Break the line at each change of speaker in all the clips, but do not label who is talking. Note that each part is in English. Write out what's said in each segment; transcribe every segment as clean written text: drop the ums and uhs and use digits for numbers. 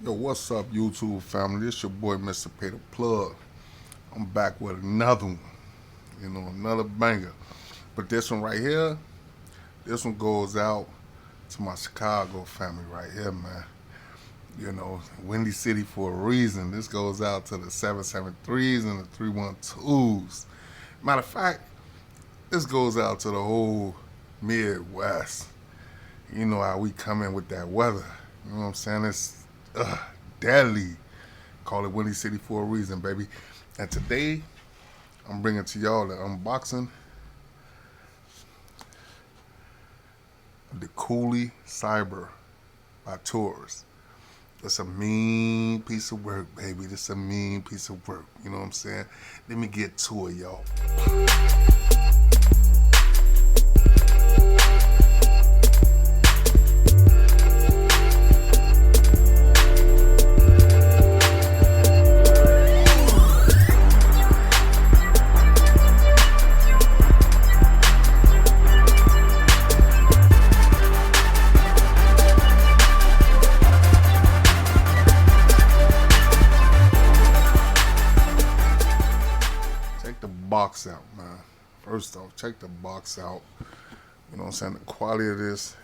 Yo, what's up, YouTube family? This your boy, Mr. Pay the Plug. I'm back with another one, another banger. But this one right here, this one goes out to my Chicago family right here, man. Windy City for a reason. This goes out to the 773s and the 312s. Matter of fact, this goes out to the whole Midwest. You know how we come in with that weather. You know what I'm saying? It's deadly. Call it Windy City for a reason, baby. And today, I'm bringing to y'all the unboxing of the Coolify by Torras. It's a mean piece of work, baby. This a mean piece of work. You know what I'm saying? Let me get to it, y'all. Check the box out, man. First off, check the box out. You know what I'm saying? The quality of this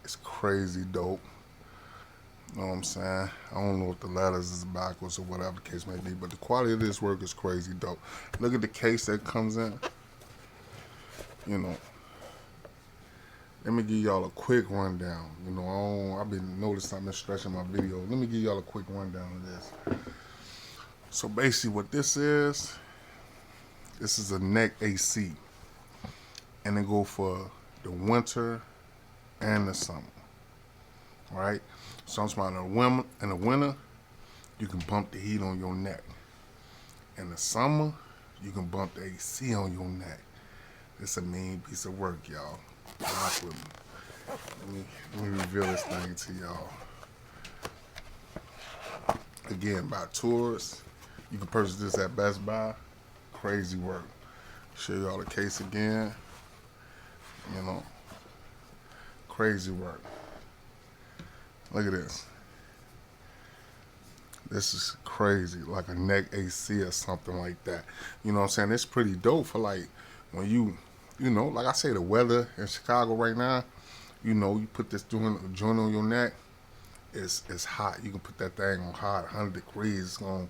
is crazy dope. You know what I'm saying? I don't know if the letters is backwards or whatever the case may be, but the quality of this work is crazy dope. Look at the case that comes in. Let me give y'all a quick rundown. I've been noticing I've been stretching my video. Let me give y'all a quick rundown of this. So basically what this is a neck AC. And it go for the winter and the summer. Right? So I'm talking about in the winter, you can bump the heat on your neck. In the summer, you can bump the AC on your neck. It's a mean piece of work, y'all. Rock with me. Let me reveal this thing to y'all. Again, by Torras. You can purchase this at Best Buy. Crazy work. Show y'all the case again. Crazy work. Look at this. This is crazy, like a neck AC or something like that. You know what I'm saying? It's pretty dope for like when like I say, the weather in Chicago right now, you put this joint on your neck, it's hot. You can put that thing on hot, 100 degrees. It's going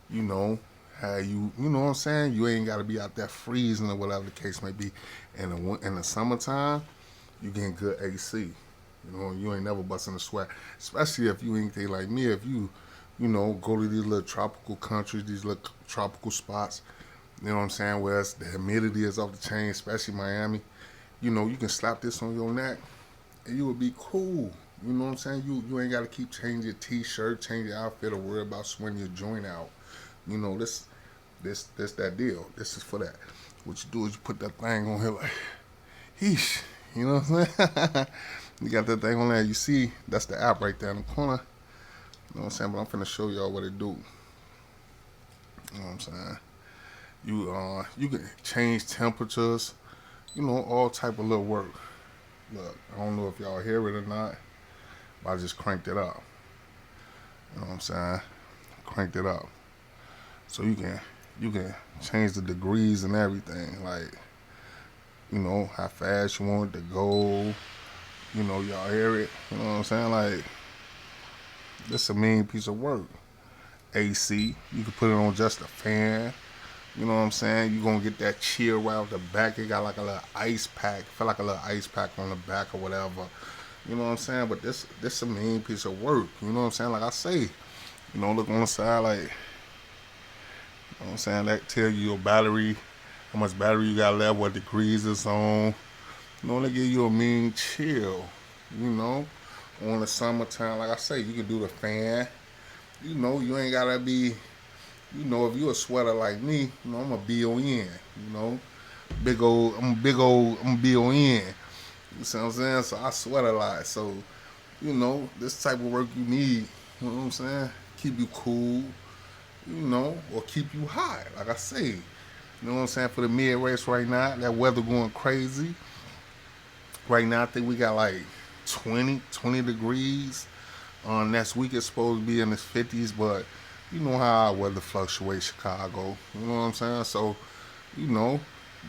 to, have you know what I'm saying? You ain't got to be out there freezing or whatever the case may be. In the summertime, you getting good AC. You ain't never busting a sweat, especially if you ain't like me. If you go to these little tropical countries, these little tropical spots, you know what I'm saying, where the humidity is off the chain, especially Miami, you can slap this on your neck and you would be cool. You know what I'm saying? You ain't got to keep changing your t-shirt, change your outfit, or worry about sweating your joint out. This that deal. This is for that. What you do is you put that thing on here like, heesh. You know what I'm saying? You got that thing on there. You see, that's the app right there in the corner. You know what I'm saying? But I'm finna show y'all what it do. You know what I'm saying? You can change temperatures. All type of little work. Look, I don't know if y'all hear it or not, but I just cranked it up. You know what I'm saying? Cranked it up. So you can change the degrees and everything. Like, how fast you want it to go. Y'all hear it. You know what I'm saying? Like, this a mean piece of work. AC, you can put it on just a fan. You know what I'm saying? You're going to get that chill right off the back. It got like a little ice pack. Feel like a little ice pack on the back or whatever. You know what I'm saying? But this a mean piece of work. You know what I'm saying? Like I say, look on the side like, you know what I'm saying? That tell you your battery, how much battery you got left, what degrees it's on. They give you a mean chill, on the summertime. Like I say, you can do the fan. You ain't gotta be, if you a sweater like me, I'm a B-O-N, I'm a B-O-N. You see what I'm saying? So I sweat a lot. So, this type of work you need, you know what I'm saying? Keep you cool, or keep you hot, like I say. You know what I'm saying? For the mid-race right now, that weather going crazy. Right now, I think we got like 20 degrees Next week it's supposed to be in the 50s, but you know how weather fluctuates Chicago. You know what I'm saying? So, you know,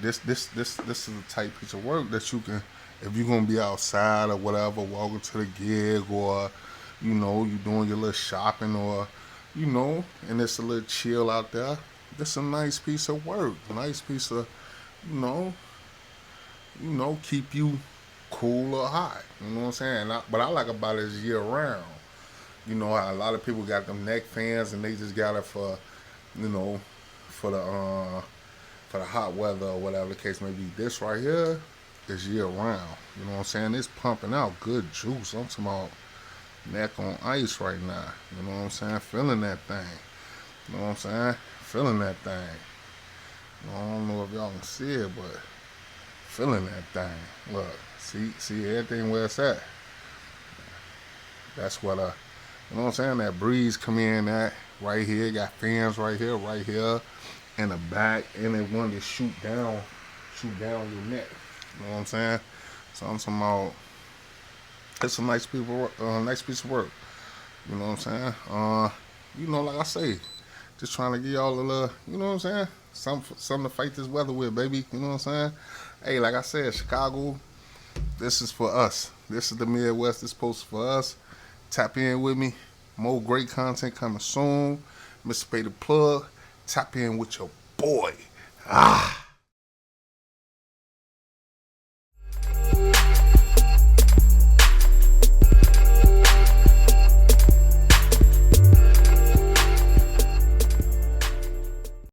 this is the type piece of work that you can, if you're gonna be outside or whatever, walking to the gig, or you know, you doing your little shopping, or you know, and it's a little chill out there. This a nice piece of work, nice piece of, you know, keep you cool or hot. You know what I'm saying? But I like about it is year round. You know how a lot of people got them neck fans and they just got it for, you know, for the for the hot weather or whatever the case may be. This right here is year round. You know what I'm saying? It's pumping out good juice. I'm talking about neck on ice right now. You know what I'm saying? Feeling that thing. You know what I'm saying? Feeling that thing. I don't know if y'all can see it, but feeling that thing. Look, see everything where it's at. That's what you know what I'm saying? That breeze come in at right here. Got fans right here, in the back, and they want to shoot down your neck. You know what I'm saying? So I'm talking about it's a nice piece of work. You know what I'm saying? You know, like I say, just trying to give y'all a little, you know what I'm saying? Something to fight this weather with, baby. You know what I'm saying? Hey, like I said, Chicago, this is for us. This is the Midwest. This post for us. Tap in with me. More great content coming soon. Mr. Pay the Plug. Tap in with your boy. Ah.